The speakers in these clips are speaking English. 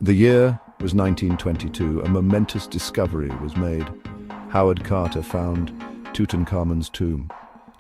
The year was 1922. A momentous discovery was made. Howard Carter found Tutankhamun's tomb.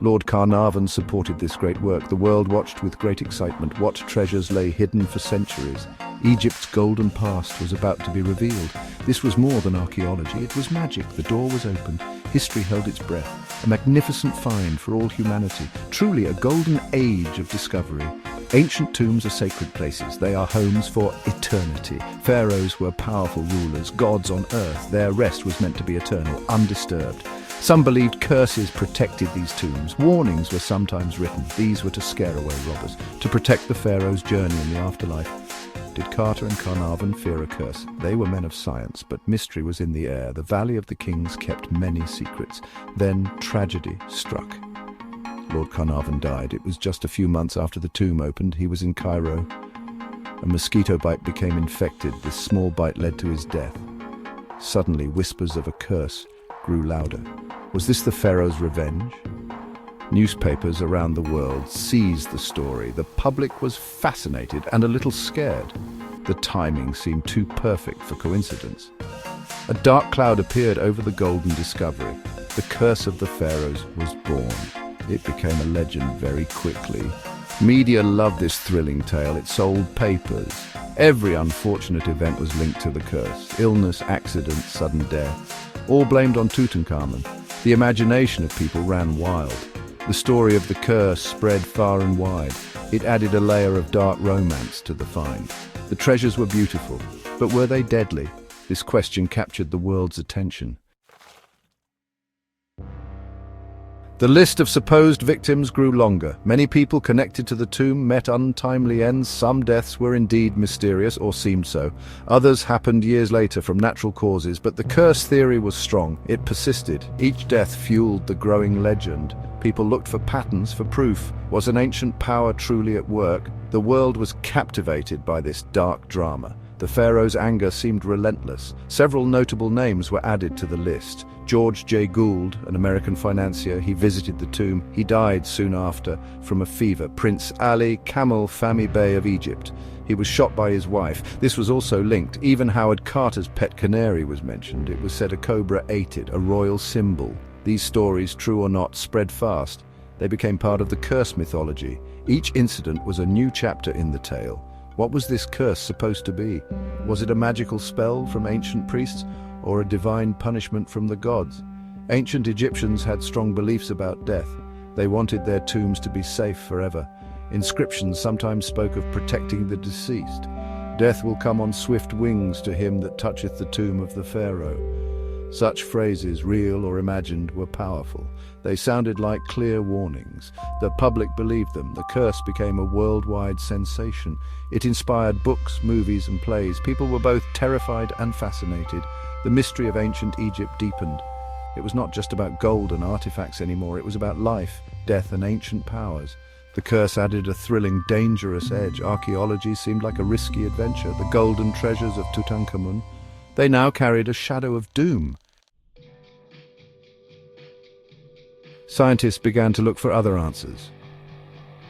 Lord Carnarvon supported this great work. The world watched with great excitement. What treasures lay hidden for centuries? Egypt's golden past was about to be revealed. This was more than archaeology, it was magic. The door was opened. History held its breath. A magnificent find for all humanity. Truly a golden age of discovery. Ancient tombs are sacred places. They are homes for eternity. Pharaohs were powerful rulers, gods on earth. Their rest was meant to be eternal, undisturbed. Some believed curses protected these tombs. Warnings were sometimes written. These were to scare away robbers, to protect the pharaoh's journey in the afterlife. Did Carter and Carnarvon fear a curse? They were men of science, but mystery was in the air. The Valley of the Kings kept many secrets. Then tragedy struck. Lord Carnarvon died. It was just a few months after the tomb opened. He was in Cairo. A mosquito bite became infected. This small bite led to his death. Suddenly, whispers of a curse grew louder. Was this the pharaoh's revenge? Newspapers around the world seized the story. The public was fascinated and a little scared. The timing seemed too perfect for coincidence. A dark cloud appeared over the golden discovery. The curse of the pharaohs was born. It became a legend very quickly. Media loved this thrilling tale. It sold papers. Every unfortunate event was linked to the curse. Illness, accident, sudden death. All blamed on Tutankhamun. The imagination of people ran wild. The story of the curse spread far and wide. It added a layer of dark romance to the find. The treasures were beautiful, but were they deadly? This question captured the world's attention. The list of supposed victims grew longer. Many people connected to the tomb met untimely ends. Some deaths were indeed mysterious, or seemed so. Others happened years later from natural causes, but the curse theory was strong. It persisted. Each death fueled the growing legend. People looked for patterns, for proof. Was an ancient power truly at work? The world was captivated by this dark drama. The pharaoh's anger seemed relentless. Several notable names were added to the list. George J. Gould, an American financier, he visited the tomb. He died soon after from a fever. Prince Ali Kamel Fahmy Bey of Egypt. He was shot by his wife. This was also linked. Even Howard Carter's pet canary was mentioned. It was said a cobra ate it, a royal symbol. These stories, true or not, spread fast. They became part of the curse mythology. Each incident was a new chapter in the tale. What was this curse supposed to be? Was it a magical spell from ancient priests, or a divine punishment from the gods? Ancient Egyptians had strong beliefs about death. They wanted their tombs to be safe forever. Inscriptions sometimes spoke of protecting the deceased. Death will come on swift wings to him that toucheth the tomb of the pharaoh. Such phrases, real or imagined, were powerful. They sounded like clear warnings. The public believed them. The curse became a worldwide sensation. It inspired books, movies, and plays. People were both terrified and fascinated. The mystery of ancient Egypt deepened. It was not just about gold and artifacts anymore. It was about life, death, and ancient powers. The curse added a thrilling, dangerous edge. Archaeology seemed like a risky adventure. The golden treasures of Tutankhamun, they now carried a shadow of doom. Scientists began to look for other answers.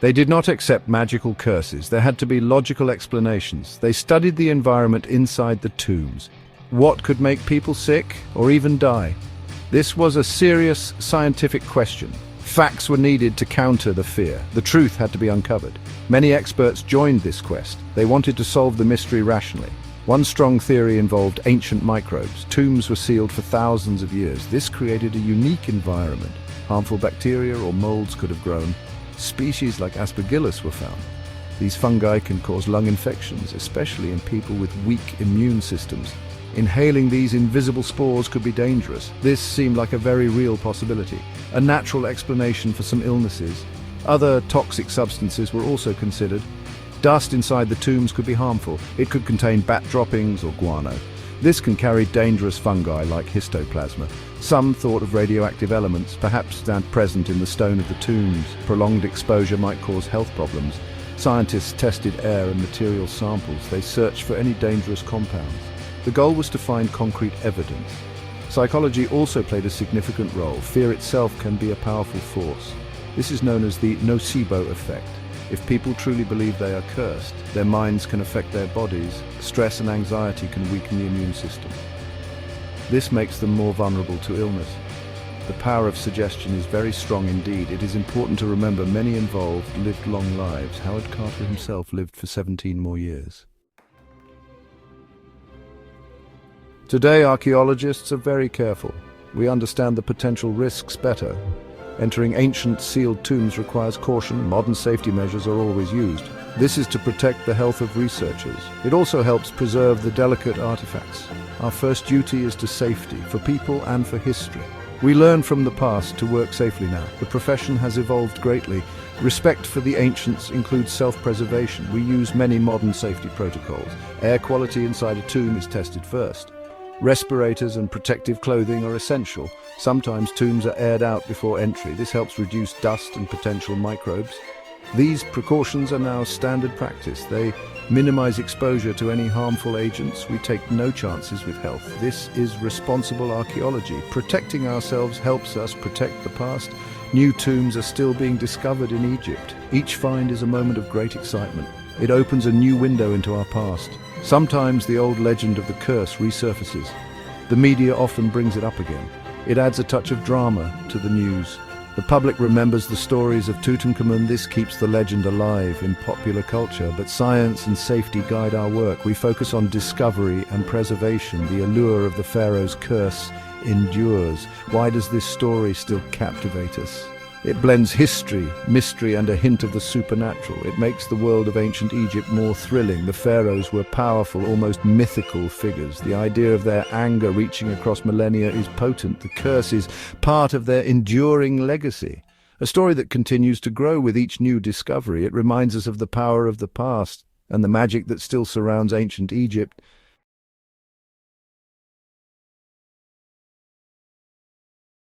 They did not accept magical curses. There had to be logical explanations. They studied the environment inside the tombs. What could make people sick or even die? This was a serious scientific question. Facts were needed to counter the fear. The truth had to be uncovered. Many experts joined this quest. They wanted to solve the mystery rationally. One strong theory involved ancient microbes. Tombs were sealed for thousands of years. This created a unique environment. Harmful bacteria or molds could have grown. Species like Aspergillus were found. These fungi can cause lung infections, especially in people with weak immune systems. Inhaling these invisible spores could be dangerous. This seemed like a very real possibility. A natural explanation for some illnesses. Other toxic substances were also considered. Dust inside the tombs could be harmful. It could contain bat droppings or guano. This can carry dangerous fungi like histoplasma. Some thought of radioactive elements, perhaps present in the stone of the tombs. Prolonged exposure might cause health problems. Scientists tested air and material samples. They searched for any dangerous compounds. The goal was to find concrete evidence. Psychology also played a significant role. Fear itself can be a powerful force. This is known as the nocebo effect. If people truly believe they are cursed, their minds can affect their bodies. Stress and anxiety can weaken the immune system. This makes them more vulnerable to illness. The power of suggestion is very strong indeed. It is important to remember many involved lived long lives. Howard Carter himself lived for 17 more years. Today, archaeologists are very careful. We understand the potential risks better. Entering ancient sealed tombs requires caution. Modern safety measures are always used. This is to protect the health of researchers. It also helps preserve the delicate artifacts. Our first duty is to safety, for people and for history. We learn from the past to work safely now. The profession has evolved greatly. Respect for the ancients includes self-preservation. We use many modern safety protocols. Air quality inside a tomb is tested first. Respirators and protective clothing are essential. Sometimes tombs are aired out before entry. This helps reduce dust and potential microbes. These precautions are now standard practice. They minimize exposure to any harmful agents. We take no chances with health. This is responsible archaeology. Protecting ourselves helps us protect the past. New tombs are still being discovered in Egypt. Each find is a moment of great excitement. It opens a new window into our past. Sometimes the old legend of the curse resurfaces. The media often brings it up again. It adds a touch of drama to the news. The public remembers the stories of Tutankhamun. This keeps the legend alive in popular culture, but science and safety guide our work. We focus on discovery and preservation. The allure of the pharaoh's curse endures. Why does this story still captivate us? It blends history, mystery, and a hint of the supernatural. It makes the world of ancient Egypt more thrilling. The pharaohs were powerful, almost mythical figures. The idea of their anger reaching across millennia is potent. The curse is part of their enduring legacy. A story that continues to grow with each new discovery. It reminds us of the power of the past and the magic that still surrounds ancient Egypt.